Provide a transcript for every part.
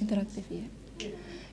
Interaktif ya.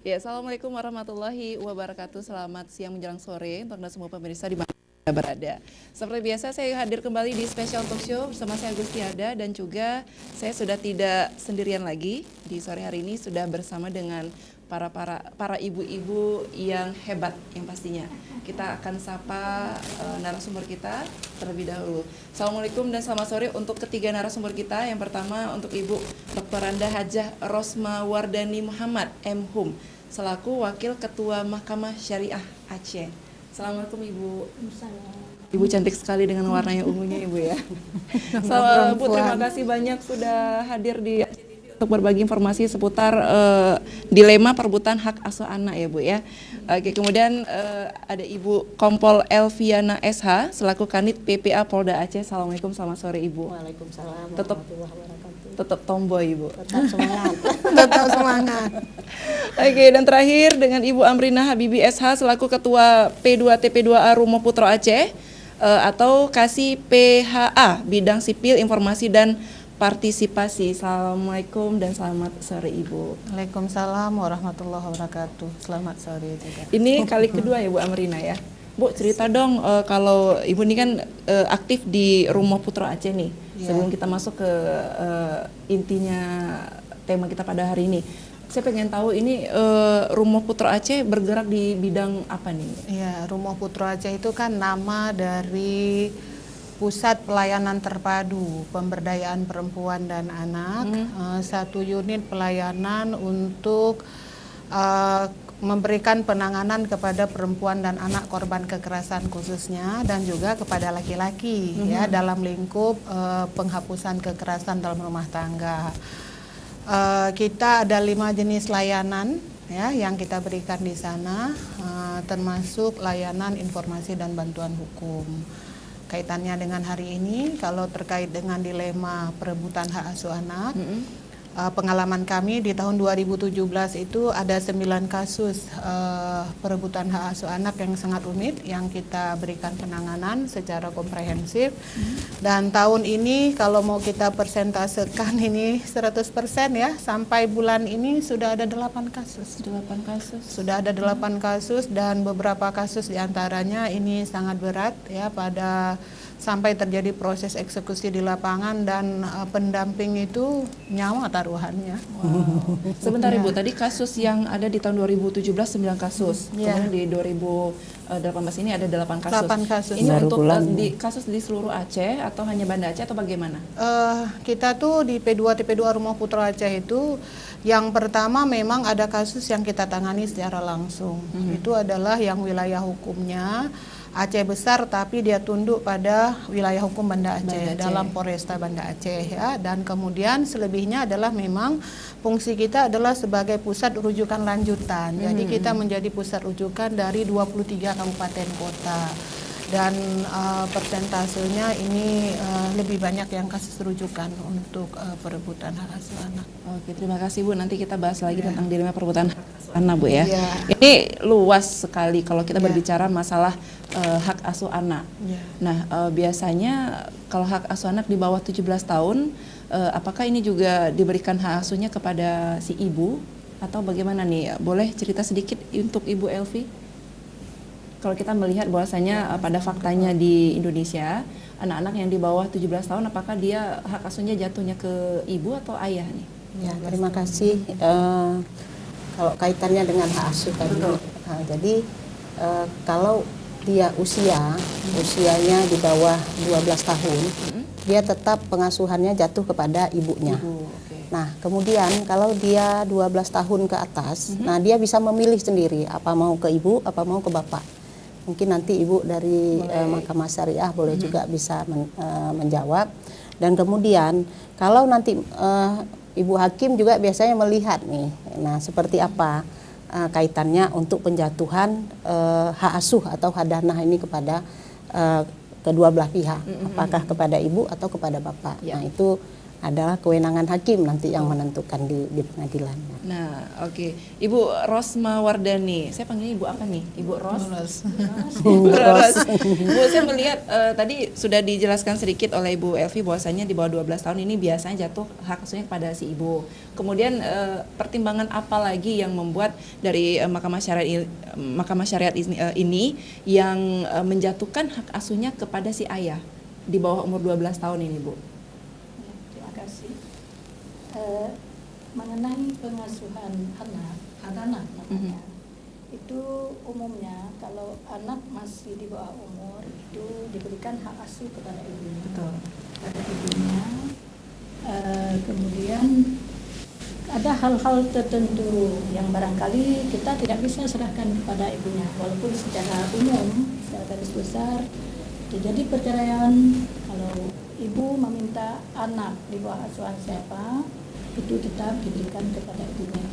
Ya, Assalamualaikum warahmatullahi wabarakatuh. Selamat siang menjelang sore untuk Anda semua pemirsa di mana Anda berada. Seperti biasa saya hadir kembali di Special Talk Show bersama saya Agustiada, dan juga saya sudah tidak sendirian lagi. Di sore hari ini sudah bersama dengan para ibu-ibu yang hebat yang pastinya. Kita akan sapa narasumber kita terlebih dahulu. Assalamualaikum dan selamat sore untuk ketiga narasumber kita. Yang pertama untuk Ibu Dr. Randa Hajah Rosma Wardani Muhammad MHum selaku Wakil Ketua Mahkamah Syariah Aceh. Assalamualaikum Ibu. Ibu cantik sekali dengan warnanya ungunya Ibu ya. Bu, terima kasih banyak sudah hadir di untuk berbagi informasi seputar dilema perebutan hak asuh anak ya Bu ya. Oke, kemudian ada Ibu Kompol Elviana SH selaku Kanit PPA Polda Aceh. Assalamualaikum, selamat sore Ibu. Waalaikumsalam. Tetap tomboy Ibu. Tetap semangat. Tetap semangat. Oke, dan terakhir dengan Ibu Amrina Habibi SH selaku Ketua P2TP2A Rumo Putro Aceh atau Kasih PHA Bidang Sipil Informasi dan Partisipasi. Assalamualaikum dan selamat sore Ibu. Waalaikumsalam warahmatullahi wabarakatuh. Selamat sore juga. Ini kali kedua ya Bu Amrina ya. Bu, cerita dong kalau Ibu ini kan aktif di Rumo Putro Aceh nih. Sebelum kita masuk ke intinya tema kita pada hari ini, saya pengen tahu ini Rumo Putro Aceh bergerak di bidang apa nih? Ya, Rumo Putro Aceh itu kan nama dari Pusat Pelayanan Terpadu Pemberdayaan Perempuan dan Anak, satu unit pelayanan untuk memberikan penanganan kepada perempuan dan anak korban kekerasan khususnya, dan juga kepada laki-laki ya dalam lingkup penghapusan kekerasan dalam rumah tangga. Kita ada 5 jenis layanan ya yang kita berikan di sana, termasuk layanan informasi dan bantuan hukum. Kaitannya dengan hari ini, kalau terkait dengan dilema perebutan hak asuh anak, pengalaman kami di tahun 2017 itu ada 9 kasus perebutan hak asuh anak yang sangat rumit yang kita berikan penanganan secara komprehensif. Dan tahun ini kalau mau kita persentasekan ini 100% ya, sampai bulan ini sudah ada 8 kasus. 8 kasus. Sudah ada 8 kasus, dan beberapa kasus diantaranya ini sangat berat ya, pada sampai terjadi proses eksekusi di lapangan, dan pendamping itu nyawa taruhannya. Wow. Sebentar Ibu, tadi kasus yang ada di tahun 2017 9 kasus, kemudian di 2018 ini ada 8 kasus. 8 kasus. Ini untuk kasus di seluruh Aceh atau hanya Banda Aceh atau bagaimana? Kita tuh di P2TP2 Rumo Putro Aceh itu yang pertama memang ada kasus yang kita tangani secara langsung. Itu adalah yang wilayah hukumnya Aceh besar, tapi dia tunduk pada wilayah hukum Banda Aceh, dalam Polresta Banda Aceh ya. Dan kemudian selebihnya adalah memang fungsi kita adalah sebagai pusat rujukan lanjutan. Jadi kita menjadi pusat rujukan dari 23 kabupaten kota. Dan persentasenya ini lebih banyak yang kasus rujukan untuk perebutan hak asuh anak. Oke, terima kasih Bu. Nanti kita bahas lagi tentang dilema perebutan hak asuh anak Bu ya. Ini luas sekali kalau kita berbicara masalah hak asuh anak. Nah, biasanya kalau hak asuh anak di bawah 17 tahun, apakah ini juga diberikan hak asuhnya kepada si ibu atau bagaimana nih? Boleh cerita sedikit untuk Ibu Elvi? Kalau kita melihat bahwasanya pada faktanya di Indonesia, anak-anak yang di bawah 17 tahun, apakah dia hak asuhnya jatuhnya ke ibu atau ayah nih? Ya, terima kasih. Kalau kaitannya dengan hak asuh tadi, jadi kalau dia usianya di bawah 12 tahun, dia tetap pengasuhannya jatuh kepada ibunya. Nah, kemudian kalau dia 12 tahun ke atas, nah dia bisa memilih sendiri apa mau ke ibu, apa mau ke bapak. Mungkin nanti ibu dari Mahkamah Syariah boleh juga bisa menjawab. Dan kemudian kalau nanti ibu hakim juga biasanya melihat nih, nah seperti apa kaitannya untuk penjatuhan hak asuh atau hadanah ini kepada kedua belah pihak, apakah kepada ibu atau kepada bapak. Nah itu adalah kewenangan hakim nanti yang menentukan di pengadilan. Nah, oke. Ibu Rosma Wardani, saya panggilnya Ibu apa nih? Ibu Ros? Bu, saya melihat tadi sudah dijelaskan sedikit oleh Ibu Elvi bahwasanya di bawah 12 tahun ini biasanya jatuh hak asuhnya kepada si ibu. Kemudian pertimbangan apa lagi yang membuat dari Mahkamah Syariat ini yang menjatuhkan hak asuhnya kepada si ayah di bawah umur 12 tahun ini, Bu? Terima kasih. Mengenai pengasuhan anak namanya, itu umumnya kalau anak masih di bawah umur itu diberikan hak asuh kepada ibunya. Betul. Pada ibunya. Kemudian ada hal-hal tertentu yang barangkali kita tidak bisa serahkan kepada ibunya, walaupun secara umum, secara garis besar terjadi perceraian kalau ibu meminta anak di bawah asuhan siapa, itu tetap diberikan kepada ibunya.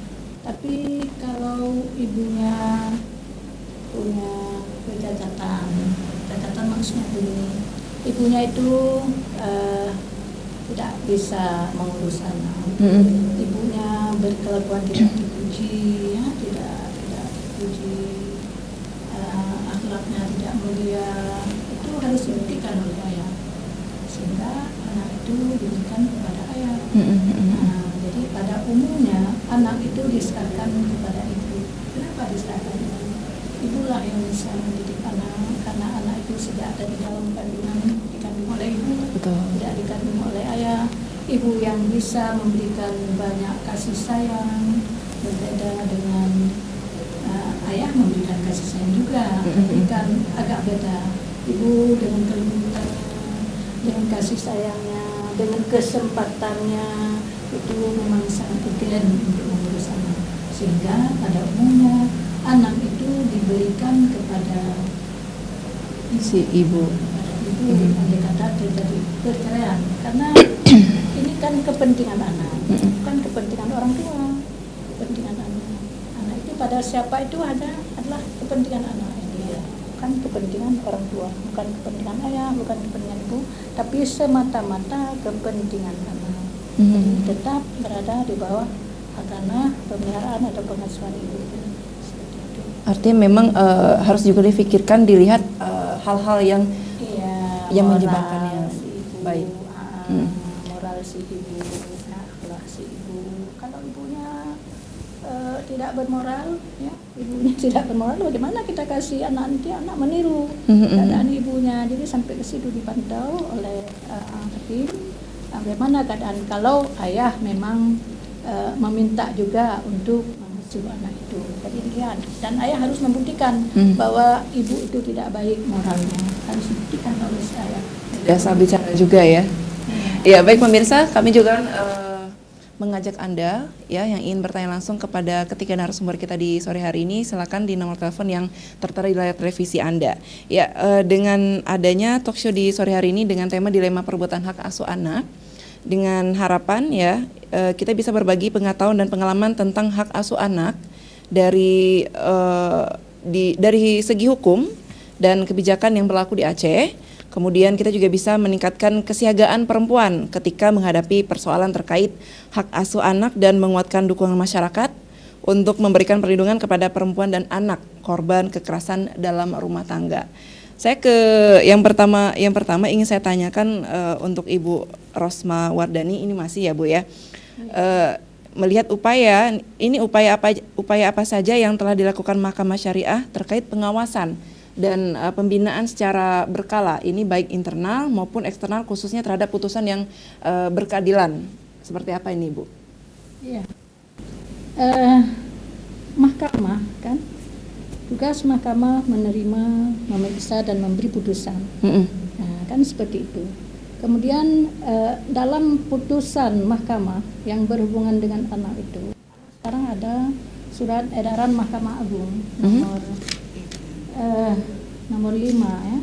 Tapi kalau ibunya punya kecacatan maksudnya begini, ibunya itu tidak bisa mengurus anak, ibunya berkelakuan tidak dipuji, ya, tidak dipuji, akhlaknya tidak mulia, itu harus dibuktikan oleh ayah, sehingga anak itu diberikan kepada ayah. Jadi pada umumnya anak itu diserahkan kepada ibu. Kenapa diserahkan ibu? Ibulah yang bisa mendidik anak, karena anak itu sejak ada di dalam kandungan dikandung oleh ibu, Betul. tidak dikandung oleh ayah. Ibu yang bisa memberikan banyak kasih sayang, berbeda dengan ayah memberikan kasih sayang juga, tapi kan agak beda. Ibu dengan kelembutannya, dengan kasih sayangnya, dengan kesempatannya, itu memang sangat detail untuk mengurus anak, sehingga pada umumnya anak itu diberikan kepada Si ibu. andai kata terjadi perceraian, karena ini kan kepentingan anak, bukan kepentingan orang tua, kepentingan anak. Anak itu pada siapa itu adalah kepentingan anak dia, bukan kepentingan orang tua, bukan kepentingan ayah, bukan kepentingan ibu, tapi semata-mata kepentingan anak. Jadi tetap berada di bawah hak anak, pemeliharaan atau pengasuhan ibu. Seperti itu. Artinya memang harus juga difikirkan, dilihat hal-hal yang yang Moral menyebabkannya. si ibu, Baik. moral si ibu, akhlak si ibu. Kalau ibunya tidak bermoral, ya, ibunya tidak bermoral, bagaimana kita kasih anak, nanti anak meniru keadaan ibunya. Jadi sampai ke situ dipantau oleh hakim. Bagaimana keadaan kalau ayah memang meminta juga untuk mengasuh anak itu. Jadi lihat, dan ayah harus membuktikan bahwa ibu itu tidak baik moralnya, harus dibuktikan oleh ayah. Biasa bicara juga ya. Ya, baik pemirsa, kami juga mengajak Anda ya yang ingin bertanya langsung kepada ketiga narasumber kita di sore hari ini, silakan di nomor telepon yang tertera di layar televisi Anda. Ya, dengan adanya talk show di sore hari ini dengan tema dilema perbuatan hak asuh anak, dengan harapan ya kita bisa berbagi pengetahuan dan pengalaman tentang hak asuh anak dari segi hukum dan kebijakan yang berlaku di Aceh. Kemudian kita juga bisa meningkatkan kesiagaan perempuan ketika menghadapi persoalan terkait hak asuh anak dan menguatkan dukungan masyarakat untuk memberikan perlindungan kepada perempuan dan anak korban kekerasan dalam rumah tangga. Saya ke yang pertama ingin saya tanyakan untuk Ibu Rosma Wardani, ini masih ya Bu ya. Melihat upaya apa saja yang telah dilakukan Mahkamah Syariah terkait pengawasan dan pembinaan secara berkala, ini baik internal maupun eksternal, khususnya terhadap putusan yang berkeadilan. Seperti apa ini, Bu? Iya. Mahkamah kan, tugas mahkamah menerima, memeriksa dan memberi putusan. Nah, kan seperti itu. Kemudian dalam putusan mahkamah yang berhubungan dengan anak itu, sekarang ada surat edaran Mahkamah Agung nomor 5 ya.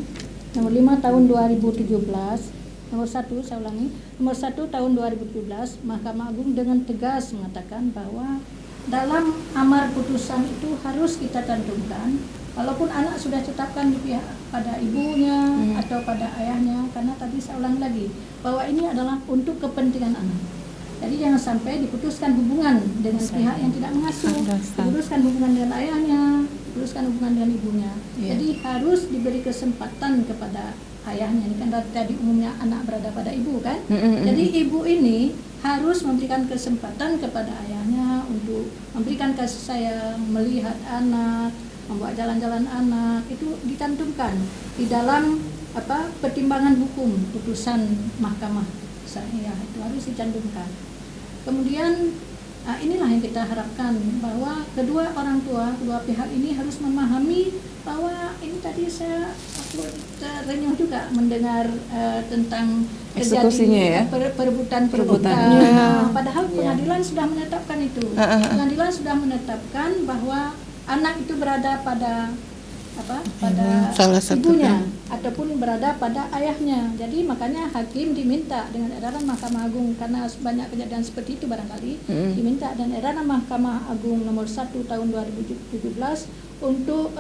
Nomor 5 tahun 2017, nomor 1 saya ulangi, nomor 1 tahun 2017, Mahkamah Agung dengan tegas mengatakan bahwa dalam amar putusan itu harus kita cantumkan Walaupun anak sudah tetapkan di pihak pada ibunya atau pada ayahnya, karena tadi saya ulang lagi bahwa ini adalah untuk kepentingan anak. Jadi jangan sampai diputuskan hubungan dengan pihak yang tidak mengasuh, diputuskan hubungan dengan ayahnya, diputuskan hubungan dengan ibunya. Jadi harus diberi kesempatan kepada ayahnya. Ini kan tadi umumnya anak berada pada ibu kan. Jadi ibu ini harus memberikan kesempatan kepada ayahnya untuk memberikan kasih sayang, melihat anak, membuat jalan-jalan anak, itu dicantumkan di dalam pertimbangan hukum putusan mahkamah syariah, itu harus dicantumkan. Kemudian inilah yang kita harapkan, bahwa kedua orang tua, kedua pihak ini harus memahami bahwa ini tadi aku terenyuh juga mendengar tentang Eksekusinya ya? perebutan. Padahal pengadilan sudah menetapkan itu. Pengadilan sudah menetapkan bahwa anak itu berada pada salah satu ibunya ataupun berada pada ayahnya. Jadi makanya hakim diminta dengan edaran Mahkamah Agung, karena banyak kejadian seperti itu barangkali, diminta dan edaran Mahkamah Agung nomor 1 tahun 2017 untuk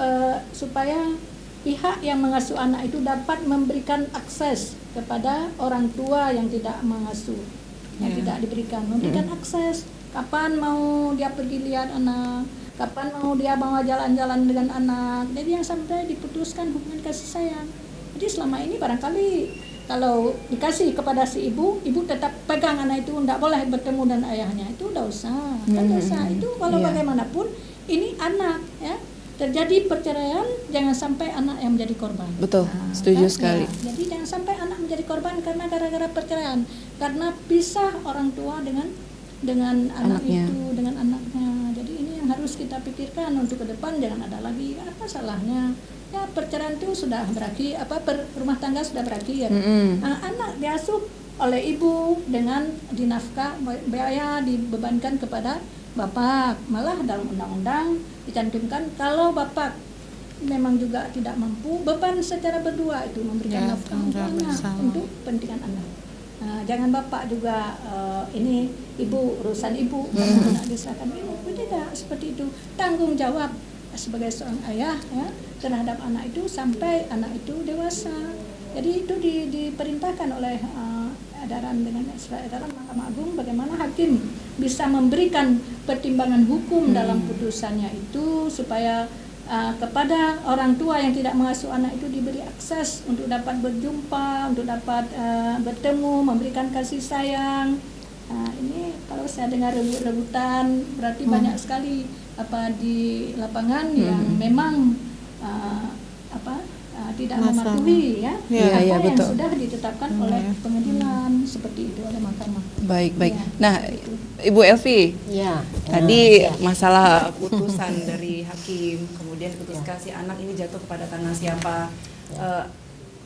supaya pihak yang mengasuh anak itu dapat memberikan akses kepada orang tua yang tidak mengasuh, yang tidak memberikan akses. Kapan mau dia pergi lihat anak, kapan mau dia bawa jalan-jalan dengan anak. Jadi yang sampai diputuskan hubungan kasih sayang. Jadi selama ini barangkali kalau dikasih kepada si ibu tetap pegang anak itu, tidak boleh bertemu dengan ayahnya, itu dosa, kan dosa. Itu walau bagaimanapun ini anak ya. Terjadi perceraian, jangan sampai anak yang menjadi korban. Betul, setuju sekali. Jadi jangan sampai anak menjadi korban karena gara-gara perceraian, karena pisah orang tua dengan anaknya. Itu, dengan anaknya. Jadi ini yang harus kita pikirkan untuk ke depan, jangan ada lagi. Apa salahnya? Ya perceraian itu sudah berakhir, rumah tangga sudah berakhir. Anak diasuh oleh ibu dengan dinafkah, biaya dibebankan kepada bapak. Malah dalam undang-undang dicantumkan kalau bapak memang juga tidak mampu, beban secara berdua itu memberikan nafkah untuk anak, untuk kepentingan anak. Jangan bapak juga ini ibu, urusan ibu karena anak diserahkan ibu. Tidak seperti itu. Tanggung jawab sebagai seorang ayah ya terhadap anak itu sampai anak itu dewasa. Jadi itu diperintahkan oleh edaran Mahkamah Agung, bagaimana hakim bisa memberikan pertimbangan hukum dalam putusannya itu supaya kepada orang tua yang tidak mengasuh anak itu diberi akses untuk dapat berjumpa, untuk dapat bertemu, memberikan kasih sayang. Ini kalau saya dengar rebut-rebutan berarti banyak sekali di lapangan yang memang tidak mematuhi apa yang sudah ditetapkan oleh pengadilan seperti itu, oleh mahkamah. Baik. Ya, Nah, Ibu Elvi, tadi Ya. masalah putusan dari hakim, kemudian putuskan si anak ini jatuh kepada tangan siapa.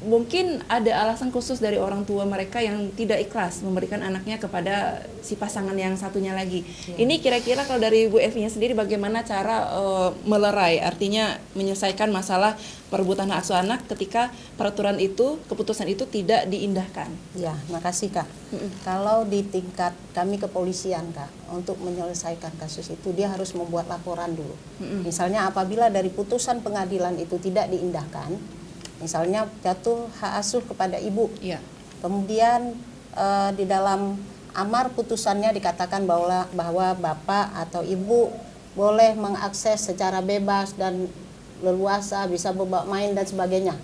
Mungkin ada alasan khusus dari orang tua mereka yang tidak ikhlas memberikan anaknya kepada si pasangan yang satunya lagi. Ini kira-kira kalau dari Ibu Elvi-nya sendiri bagaimana cara melerai, artinya menyelesaikan masalah perebutan hak asuh anak ketika peraturan itu, keputusan itu tidak diindahkan? Ya, makasih Kak. Kalau di tingkat kami kepolisian Kak, untuk menyelesaikan kasus itu dia harus membuat laporan dulu. Misalnya apabila dari putusan pengadilan itu tidak diindahkan, misalnya jatuh hak asuh kepada ibu, kemudian di dalam amar putusannya dikatakan bahwa bapak atau ibu boleh mengakses secara bebas dan leluasa, bisa bawa main dan sebagainya.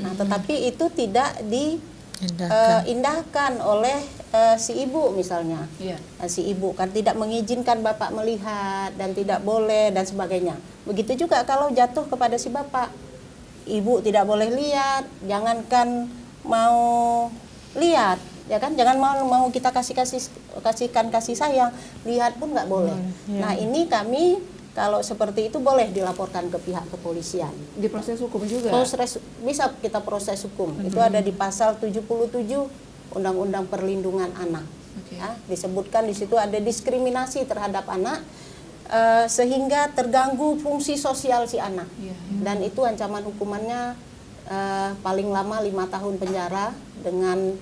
Nah, tetapi itu tidak diindahkan oleh si ibu misalnya. Si ibu kan tidak mengizinkan bapak melihat dan tidak boleh dan sebagainya. Begitu juga kalau jatuh kepada si bapak, ibu tidak boleh lihat, jangankan mau lihat, ya kan, jangan mau kita kasihkan kasih sayang, lihat pun nggak boleh. Nah, ini kami kalau seperti itu boleh dilaporkan ke pihak kepolisian. Di proses hukum juga? Bisa kita proses hukum. Itu ada di pasal 77 Undang-Undang Perlindungan Anak. Ya, disebutkan di situ ada diskriminasi terhadap anak, sehingga terganggu fungsi sosial si anak. Dan itu ancaman hukumannya paling lama 5 tahun penjara dengan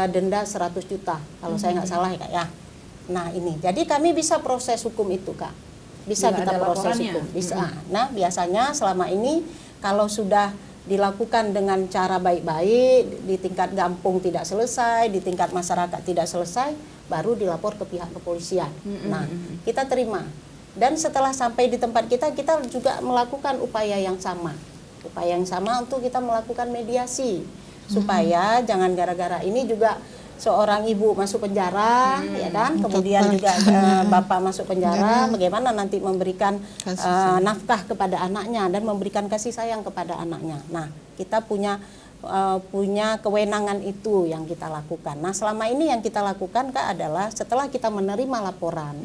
denda 100 juta kalau saya nggak salah ya Kak ya. Nah ini, jadi kami bisa proses hukum itu Kak. bisa Bila kita ada proses laporannya. itu. Bisa. Nah, biasanya selama ini kalau sudah dilakukan dengan cara baik-baik, di tingkat gampung tidak selesai, di tingkat masyarakat tidak selesai, baru dilapor ke pihak kepolisian. Nah, kita terima. Dan setelah sampai di tempat kita juga melakukan upaya yang sama. Upaya yang sama untuk kita melakukan mediasi. Supaya jangan gara-gara ini juga seorang ibu masuk penjara, ya kan? Kemudian juga bapak masuk penjara, bagaimana nanti memberikan nafkah kepada anaknya dan memberikan kasih sayang kepada anaknya. Nah, kita punya kewenangan itu yang kita lakukan. Nah, selama ini yang kita lakukan Kak adalah setelah kita menerima laporan.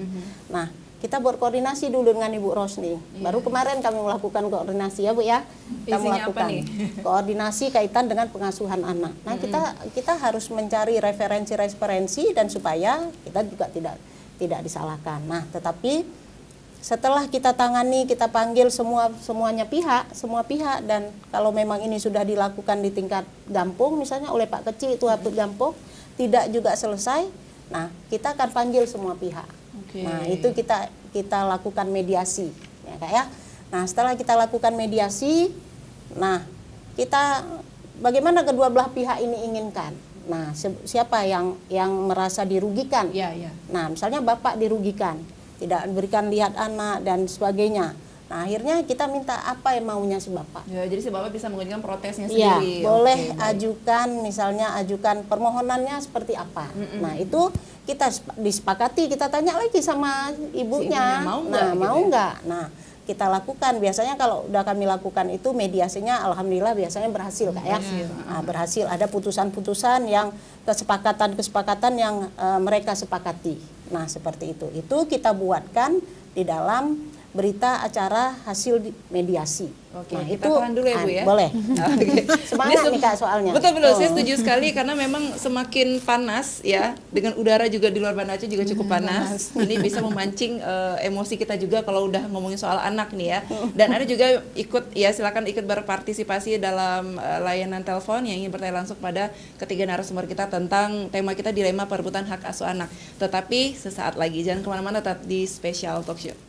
Nah, kita berkoordinasi dulu dengan Ibu Rosni. Baru kemarin kami melakukan koordinasi ya Bu ya. Kita Isinya apa melakukan nih? koordinasi kaitan dengan pengasuhan anak. Nah, kita harus mencari referensi dan supaya kita juga tidak disalahkan. Nah, tetapi setelah kita tangani, kita panggil semua pihak dan kalau memang ini sudah dilakukan di tingkat gampung misalnya oleh Pak Kecil itu Hatut Gampung tidak juga selesai. Nah, kita akan panggil semua pihak. Nah, itu kita lakukan mediasi ya Kak ya. Nah, setelah kita lakukan mediasi, nah kita bagaimana kedua belah pihak ini inginkan. Nah, siapa yang merasa dirugikan? Ya. Nah, misalnya bapak dirugikan, tidak diberikan lihat anak dan sebagainya. Nah, akhirnya kita minta apa yang maunya si bapak. Ya, jadi si bapak bisa mengajukan protesnya Iya, sendiri. boleh Oke, baik. ajukan permohonannya seperti apa. Nah, itu kita disepakati, kita tanya lagi sama ibunya. mau nggak Nah, gitu mau ya? nggak? Nah, kita lakukan. Biasanya kalau udah kami lakukan itu mediasinya alhamdulillah biasanya berhasil Kak ya. Nah, berhasil, ada putusan-putusan yang kesepakatan yang mereka sepakati. Nah, seperti itu. Itu kita buatkan di dalam berita acara hasil mediasi. Oke, Nah, kita tahan dulu ya Bu ya. Boleh. Oke. Semangat Ini nih Kak soalnya. Betul, saya setuju sekali karena memang semakin panas ya, dengan udara juga di luar Banda Aceh juga cukup panas. Ini bisa memancing emosi kita juga kalau udah ngomongin soal anak nih ya. Dan ada juga silakan ikut berpartisipasi dalam layanan telepon yang ingin bertanya langsung pada ketiga narasumber kita tentang tema kita dilema perebutan hak asuh anak. Tetapi sesaat lagi, jangan kemana-mana, tetap di Special Talk Show.